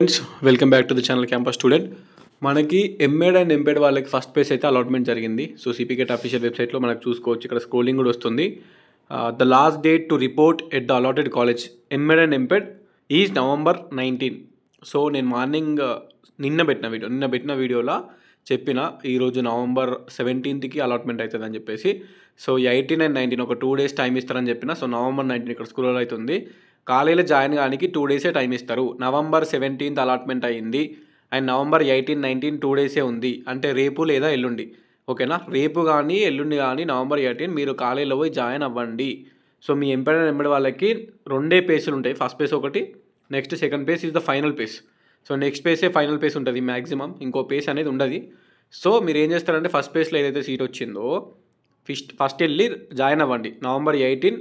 Friends welcome back to the channel campus student. మనకి MEd and ఎంపెడ్ వాళ్ళకి first page అయితే అలాట్మెంట్ జరిగింది. సో సిపికెట్ అఫీషియల్ వెబ్సైట్లో మనకు చూసుకోవచ్చు. ఇక్కడ స్క్రోలింగ్ కూడా వస్తుంది. The last date to report at the allotted college MEd and MPEd is November 19. So నేను మార్నింగ్ నిన్న పెట్టిన వీడియోలో చెప్పిన ఈరోజు November 17కి అలాట్మెంట్ అవుతుంది అని చెప్పేసి. సో 18 and 19 ఒక 2 days టైం ఇస్తారని చెప్పిన. సో November 19 ఇక్కడ స్క్రోల్ అవుతుంది. కాలేజీలో జాయిన్ కానికి 2 days టైం ఇస్తారు. November 17th అలాట్మెంట్ అయ్యింది అండ్ November 18, 19 2 days ఉంది. అంటే రేపు లేదా ఎల్లుండి, ఓకేనా? రేపు కానీ ఎల్లుండి కానీ November 18 మీరు కాలేజీలో పోయి జాయిన్ అవ్వండి. సో మీ ఎంపెడ్ వాళ్ళకి 2 పేజీలు ఉంటాయి. ఫస్ట్ పేజ్ ఒకటి, next second page is the final page. So next పేజే ఫైనల్ పేజ్ ఉంటుంది మ్యాక్సిమం, ఇంకో పేజ్ అనేది ఉండదు. సో మీరు ఏం చేస్తారంటే ఫస్ట్ పేజ్లో ఏదైతే సీట్ వచ్చిందో ఫస్ట్ వెళ్ళి జాయిన్ అవ్వండి. November 18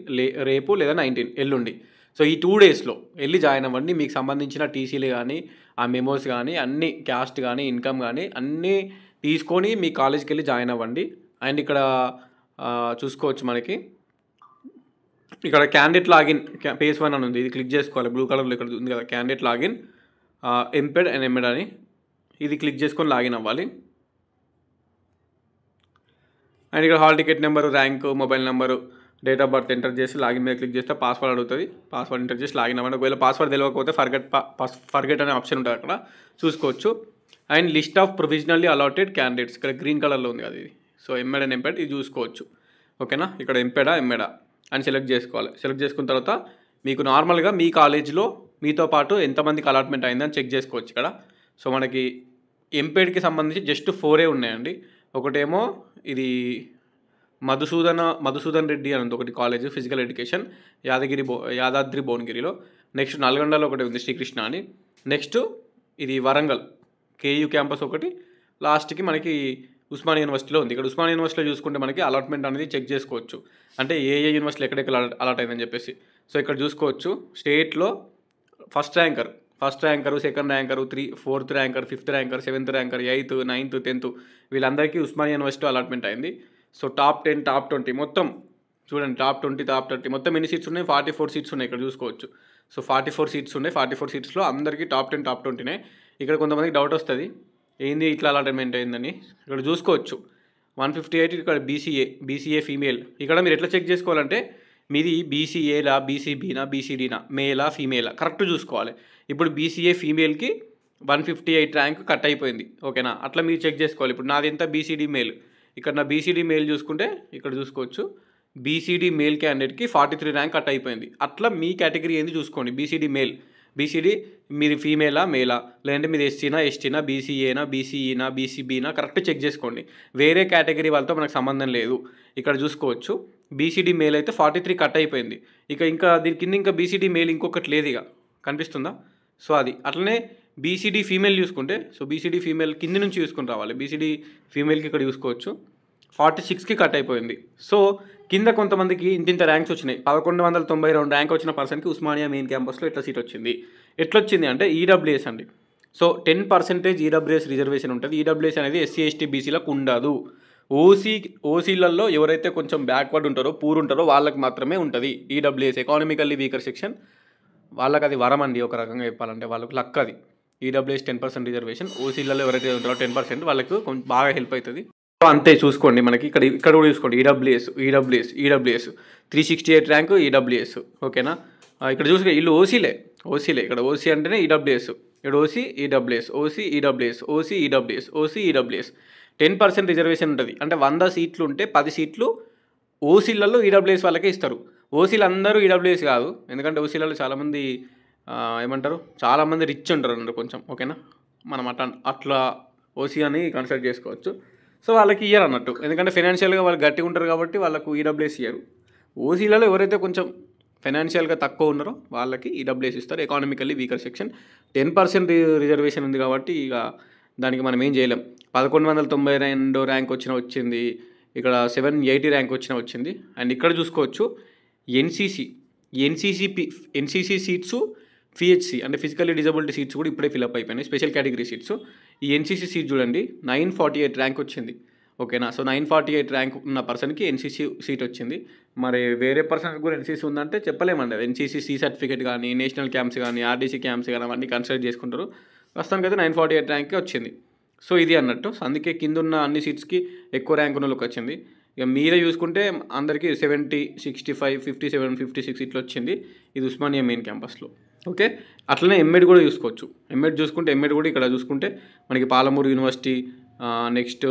రేపు లేదా 19 ఎల్లుండి. సో ఈ 2 daysలో వెళ్ళి జాయిన్ అవ్వండి. మీకు సంబంధించిన టీసీలు కానీ ఆ మెమోస్ కానీ అన్నీ, క్యాస్ట్ కానీ ఇన్కమ్ కానీ అన్నీ తీసుకొని మీ కాలేజ్కి వెళ్ళి జాయిన్ అవ్వండి. అండ్ ఇక్కడ చూసుకోవచ్చు మనకి ఇక్కడ క్యాండిడేట్ లాగిన్ పేజ్ 1 అని ఉంది. ఇది క్లిక్ చేసుకోవాలి. బ్లూ కలర్లో ఇక్కడ ఉంది కదా candidate login MPEd and MEd అని, ఇది క్లిక్ చేసుకొని లాగిన్ అవ్వాలి. అండ్ ఇక్కడ hall ticket number, rank, mobile number, date of birth enter చేసి లాగిన్ మీద క్లిక్ చేస్తే పాస్వర్డ్ అడుగుతుంది. పాస్వర్డ్ ఎంటర్ చేసి లాగిన్ అవ్వండి. ఒకవేళ పాస్వర్డ్ తెలియకపోతే ఫర్గెట్ అనే ఆప్షన్ ఉంటుంది, అక్కడ చూసుకోవచ్చు. And list of provisionally allotted candidates ఇక్కడ గ్రీన్ కలర్లో ఉంది కదా ఇది. సో ఎంఎడ్ అండ్ ఎంపెడ్ ఇది చూసుకోవచ్చు, ఓకేనా? ఇక్కడ ఎంపెడా అని సెలెక్ట్ చేసుకోవాలి. సెలెక్ట్ చేసుకున్న తర్వాత మీకు నార్మల్గా మీ కాలేజ్లో మీతో పాటు ఎంతమందికి అలాట్మెంట్ అయిందని చెక్ చేసుకోవచ్చు ఇక్కడ. సో మనకి ఎంపెడ్కి సంబంధించి జస్ట్ 4 ఉన్నాయండి. ఒకటేమో ఇది మధుసూదన్ రెడ్డి అని ఉంది ఒకటి కాలేజ్, ఫిజికల్ ఎడ్యుకేషన్, యాదాద్రి భువనగిరిలో. నెక్స్ట్ నల్గొండలో ఒకటి ఉంది శ్రీకృష్ణ అని. నెక్స్ట్ ఇది వరంగల్ కేయూ క్యాంపస్ ఒకటి. లాస్ట్కి మనకి ఉస్మానియా యూనివర్సిటీలో ఉంది. ఇక్కడ ఉస్మానియా యూనివర్సిటీలో చూసుకుంటే మనకి అలాట్మెంట్ అనేది చెక్ చేసుకోవచ్చు. అంటే ఏ యూనివర్సిటీలో ఎక్కడెక్కడ అలాట్ అయిందని చెప్పేసి. సో ఇక్కడ చూసుకోవచ్చు స్టేట్లో first ranker, second ranker, 4th ranker, 5th ranker, 7th ranker, 8th, 9th, 10th వీళ్ళందరికీ ఉస్మానియా యూనివర్సిటీ అలాట్మెంట్ అయింది. సో టాప్ 10, టాప్ 20 మొత్తం చూడండి. టాప్ 20, టాప్ 30 మొత్తం ఎన్ని సీట్స్ ఉన్నాయి? 44 సీట్స్ ఉన్నాయి ఇక్కడ చూసుకోవచ్చు. సో 44 సీట్స్ ఉన్నాయి. 44 సీట్స్లో అందరికీ టాప్ 10, టాప్ 20నే. ఇక్కడ కొంతమందికి డౌట్ వస్తుంది ఏంది ఇట్లా అలాట్మెంట్ అయిందని. ఇక్కడ చూసుకోవచ్చు 158 ఇక్కడ బీసీఏ ఫీమేల్. ఇక్కడ మీరు ఎట్లా చెక్ చేసుకోవాలంటే మీది బీసీఏలా, బీసీబీనా, బీసీడీనా, మేలా, ఫీమేలా కరెక్ట్ చూసుకోవాలి. ఇప్పుడు బీసీఏ ఫీమేల్కి 158 ర్యాంక్ కట్ అయిపోయింది, ఓకేనా? అట్లా మీరు చెక్ చేసుకోవాలి. ఇప్పుడు నాది ఎంత బీసీడీ మేల్, ఇక్కడ నా బీసీడీ మేల్ చూసుకుంటే ఇక్కడ చూసుకోవచ్చు బీసీడీ మేల్ క్యాండిడేట్కి 43 ర్యాంక్ కట్ అయిపోయింది. అట్లా మీ కేటగిరీ ఏంది చూసుకోండి. బీసీడీ మేల్, బీసీడీ మీరు ఫీమేలా, మేలా, లేదంటే మీరు ఎస్టీనా, బీసీఏనా, బీసీఈనా, బీసీబీనా కరెక్ట్ చెక్ చేసుకోండి. వేరే కేటగిరీ వాళ్ళతో మనకు సంబంధం లేదు. ఇక్కడ చూసుకోవచ్చు బీసీడీ మేల్ అయితే 43 కట్ అయిపోయింది. ఇంకా దీని కింద ఇంకా బీసీడీ మేల్ ఇంకొకటి లేదు, ఇక కనిపిస్తుందా? సో అది అట్లనే బీసీడీ ఫీమేల్ చూసుకుంటే, సో బీసీడీ ఫీమేల్ కింది నుంచి చూసుకుని రావాలి. బీసీడీ ఫీమేల్కి ఇక్కడ చూసుకోవచ్చు 46కి కట్ అయిపోయింది. సో కింద కొంతమందికి ఇంత ర్యాంక్స్ వచ్చినాయి. 1192 ర్యాంక్ వచ్చిన పర్సన్కి ఉస్మానియా మెయిన్ క్యాంపస్లో ఎట్లా సీట్ వచ్చింది? ఎట్లొచ్చింది అంటే ఈడబ్ల్యూఎస్ అండి. సో 10% ఈడబ్ల్యూఎస్ రిజర్వేషన్ ఉంటుంది. ఈడబ్ల్యూఎస్ అనేది ఎస్సీ, ఎస్టీ, బీసీలకు ఉండదు. ఓసీలలో ఎవరైతే కొంచెం బ్యాక్వర్డ్ ఉంటారో, పూర్ ఉంటారో వాళ్ళకి మాత్రమే ఉంటుంది ఈడబ్ల్యూఎస్, ఎకానమికల్లీ వీకర్ సెక్షన్. వాళ్ళకి అది వరం అండి, ఒక రకంగా చెప్పాలంటే వాళ్ళకు లక్ అది. EWS 10% reservation. ఓసీలలో ఎవరైతే ఉంటారో 10% వాళ్ళకు కొంచెం బాగా హెల్ప్ అవుతుంది. సో అంతే చూసుకోండి. మనకి ఇక్కడ కూడా చూసుకోండి ఈడబ్ల్యూఎస్ 368 ర్యాంకు ఈడబ్ల్యూఎస్, ఓకేనా? ఇక్కడ చూసుకో వీళ్ళు ఓసీలే. ఇక్కడ ఓసీ అంటేనే ఈడబ్ల్యూఎస్. ఇక్కడ ఓసీ ఈడబ్ల్యూఎస్ 10% రిజర్వేషన్ ఉంటుంది. అంటే 100 సీట్లు ఉంటే 10 సీట్లు ఓసీలలో ఈడబ్ల్యూఎస్ వాళ్ళకే ఇస్తారు. ఓసీలు అందరూ ఈడబ్ల్యూఎస్ కాదు, ఎందుకంటే ఓసీలలో చాలామంది చాలామంది రిచ్ ఉంటారు అన్నారు కొంచెం, ఓకేనా? మనం అట్లా ఓసీ అని కన్సిడర్ చేసుకోవచ్చు. సో వాళ్ళకి ఇయ్యరు అన్నట్టు, ఎందుకంటే ఫైనాన్షియల్గా వాళ్ళు గట్టిగా ఉంటారు కాబట్టి వాళ్ళకు ఈడబ్ల్యూఎస్ ఇయ్యరు. ఓసీలలో ఎవరైతే కొంచెం ఫైనాన్షియల్గా తక్కువ ఉన్నారో వాళ్ళకి ఈడబ్ల్యూఎస్ ఇస్తారు. ఎకానమికల్లీ వీకర్ సెక్షన్ 10% రిజర్వేషన్ ఉంది కాబట్టి ఇక దానికి మనం ఏం చేయలేం. 1192 ర్యాంక్ వచ్చింది. ఇక్కడ 780 ర్యాంక్ వచ్చింది. అండ్ ఇక్కడ చూసుకోవచ్చు ఎన్సీసీ సీట్స్, పిహెచ్సి అంటే ఫిజికల్లీ డిజబిలిటీ సీట్స్ కూడా ఇప్పుడే ఫిల్అప్ అయిపోయినాయి, స్పెషల్ కేటగిరీ సీట్స్. ఈ ఎన్సీసీ సీట్ చూడండి 948 ర్యాంక్ వచ్చింది. ఓకేనా. సో 948 ర్యాంక్ ఉన్న పర్సన్కి ఎన్సీసీ సీట్ వచ్చింది. మరి వేరే పర్సన్కి కూడా ఎన్సీసీ ఉందంటే చెప్పలేమండి. అది ఎన్సీసీ సి సర్టిఫికేట్ కానీ, నేషనల్ క్యాంప్స్ కానీ, ఆర్డీసీ క్యాంప్స్ కానీ అవన్నీ కన్సిడర్ చేసుకుంటారు. ప్రస్తుతానికి అయితే 948 ర్యాంక్కి వచ్చింది. సో ఇది అన్నట్టు. సో అందుకే కింద ఉన్న అన్ని సీట్స్కి ఎక్కువ ర్యాంక్ ఉన్న వాళ్ళకి వచ్చింది. ఇక మీరే చూసుకుంటే అందరికీ 70, 65, 57, 56 ఇట్లా వచ్చింది. ఇది ఉస్మానియా మెయిన్ క్యాంపస్లో. ఓకే. అట్లనే ఎంఎడ్ కూడా చూసుకోవచ్చు. ఎంఎడ్ కూడా ఇక్కడ చూసుకుంటే మనకి Palamuru university, next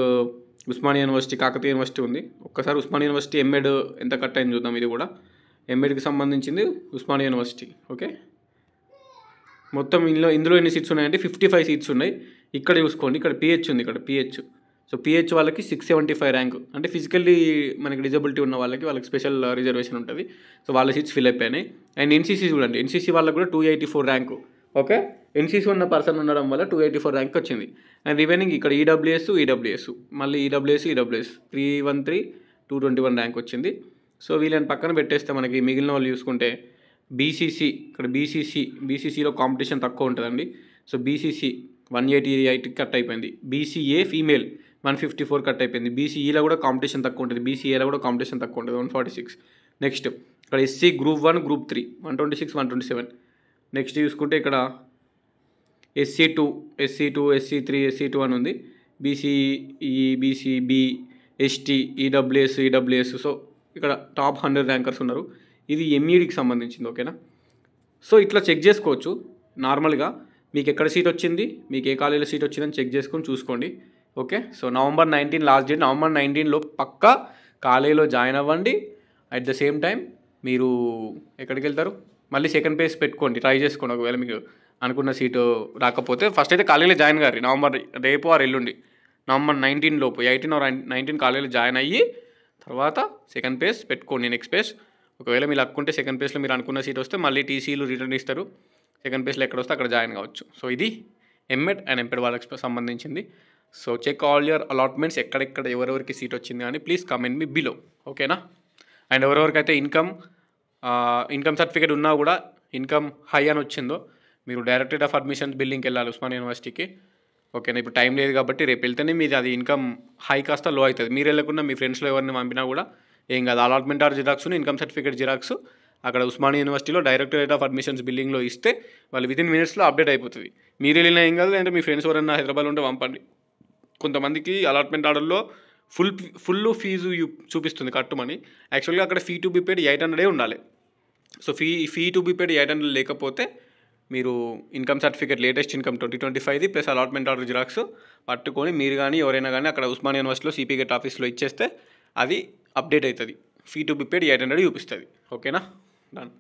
Osmania university, Kakatiya university ఉంది. ఒక్కసారి ఉస్మానియా యూనివర్సిటీ ఎంఎడ్ ఎంత కట్ అయింది చూద్దాం. ఇది కూడా ఎంఎడ్కి సంబంధించింది ఉస్మానియా యూనివర్సిటీ. ఓకే. మొత్తం ఇందులో ఎన్ని సీట్స్ ఉన్నాయంటే 55 సీట్స్ ఉన్నాయి. ఇక్కడ చూసుకోండి, ఇక్కడ పిహెచ్ ఉంది, ఇక్కడ పిహెచ్. సో పిహెచ్ వాళ్ళకి 675 ర్యాంకు, అంటే ఫిజికల్లీ మనకి డిజబిలిటీ ఉన్న వాళ్ళకి స్పెషల్ రిజర్వేషన్ ఉంటుంది. సో వాళ్ళ సీట్స్ ఫిల్ అయిపోయినాయి. అండ్ ఎన్సీసీ చూడండి, ఎన్సీసీ వాళ్ళకి కూడా 284 ర్యాంకు. ఓకే. ఎన్సీసీ ఉన్న పర్సన్ ఉండడం వల్ల 284 ర్యాంక్ వచ్చింది. అండ్ రిమైనింగ్ ఇక్కడ ఈడబ్ల్యూఎస్, మళ్ళీ ఈడబ్ల్యూఎస్ 313, 221 ర్యాంక్ వచ్చింది. సో వీళ్ళని పక్కన పెట్టేస్తే మనకి మిగిలిన వాళ్ళు చూసుకుంటే బీసీసీ, ఇక్కడ బీసీసీలో కాంపిటీషన్ తక్కువ ఉంటుందండి. సో బీసీసీ 188 కట్ అయిపోయింది. బీసీఏ ఫీమేల్ 154 కట్ అయిపోయింది. బీసీఈలో కూడా కాంపిటీషన్ తక్కువ ఉంటుంది. బీసీఏలో కూడా కాంపిటీషన్ తక్కువ ఉంటుంది, 146. నెక్స్ట్ ఇక్కడ ఎస్సీ గ్రూప్ 1, గ్రూప్ 3 126, 127. నెక్స్ట్ చూసుకుంటే ఇక్కడ SC2, SC3, SC2 అని ఉంది. BCE, BCB, ST, EWS. So ఇక్కడ టాప్ 100 ర్యాంకర్స్ ఉన్నారు. ఇది ఎంఈడికి సంబంధించింది. ఓకేనా. సో ఇట్లా చెక్ చేసుకోవచ్చు నార్మల్గా. మీకు ఎక్కడ సీట్ వచ్చింది, మీకు ఏ కాలేజీలో సీట్ వచ్చిందని చెక్ చేసుకొని చూసుకోండి. Okay. So November 19 last date. November 19లో పక్కా కాలేజీలో జాయిన్ అవ్వండి. అట్ ద సేమ్ టైం మీరు ఎక్కడికి వెళ్తారు, మళ్ళీ సెకండ్ పేజ్ పెట్టుకోండి, ట్రై చేసుకోండి. ఒకవేళ మీకు అనుకున్న సీటు రాకపోతే ఫస్ట్ అయితే కాలేజీలో జాయిన్ గారు రేపు ఆర్ ఎల్లుండి November 19 లోపు 18 or 19 కాలేజీలో జాయిన్ అయ్యి తర్వాత సెకండ్ పేజ్ పెట్టుకోండి, నెక్స్ట్ పేజ్. ఒకవేళ మీరు అనుకుంటే సెకండ్ పేజ్లో మీరు అనుకున్న సీట్ వస్తే మళ్ళీ టీసీలు రిటర్న్ ఇస్తారు. సెకండ్ పేజ్లో ఎక్కడ వస్తే అక్కడ జాయిన్ కావచ్చు. సో ఇది ఎంఎడ్ అండ్ ఎంపెడ్ వాళ్ళకి సంబంధించింది. So check all your allotments, ఎక్కడెక్కడ ఎవరెవరికి సీట్ వచ్చింది అని ప్లీజ్ కమెంట్ మీ బిలో. ఓకేనా. అండ్ ఎవరెవరికైతే ఇన్కమ్ సర్టిఫికేట్ ఉన్నా కూడా ఇన్కమ్ హై అని వచ్చిందో మీరు డైరెక్టరేట్ ఆఫ్ అడ్మిషన్స్ బిల్లింగ్కి వెళ్ళాలి ఉస్మానియా యూనివర్సిటీకి. ఓకేనా. ఇప్పుడు టైం లేదు కాబట్టి రేపు వెళ్తేనే మీది అది ఇన్కమ్ హై కాస్త లో అవుతుంది. మీరు వెళ్ళకుండా మీ ఫ్రెండ్స్లో ఎవరిని పంపినా కూడా ఏం కాదు. Allotment or xerox, income certificate xerox అక్కడ ఉస్మానియా యూనివర్సిటీలో డైరెక్టరేట్ ఆఫ్ అడ్మిషన్స్ బిల్లింగ్లో ఇస్తే వాళ్ళు వితిన్ మినిట్స్లో అప్డేట్ అయిపోతుంది. మీరు వెళ్ళినా ఏం కాదు, లేదంటే మీ ఫ్రెండ్స్ ఎవరైనా హైదరాబాద్లో ఉంటే పంపండి. కొంతమందికి అలాట్మెంట్ ఆర్డర్లో ఫుల్ ఫీజు చూపిస్తుంది కట్టుమని. యాక్చువల్గా అక్కడ ఫీ టు బి పేడ్ 800 ఉండాలి. So fee to be paid 800 లేకపోతే మీరు income certificate latest income 2025 plus allotment order xerox పట్టుకొని మీరు కానీ ఎవరైనా కానీ అక్కడ ఉస్మానియా యూనివర్సిటీలో సిపి గేట్ ఆఫీస్లో ఇచ్చేస్తే అది అప్డేట్ అవుతుంది. ఫీ టు బి పేడ్ 800 చూపిస్తుంది. ఓకేనా. డన్.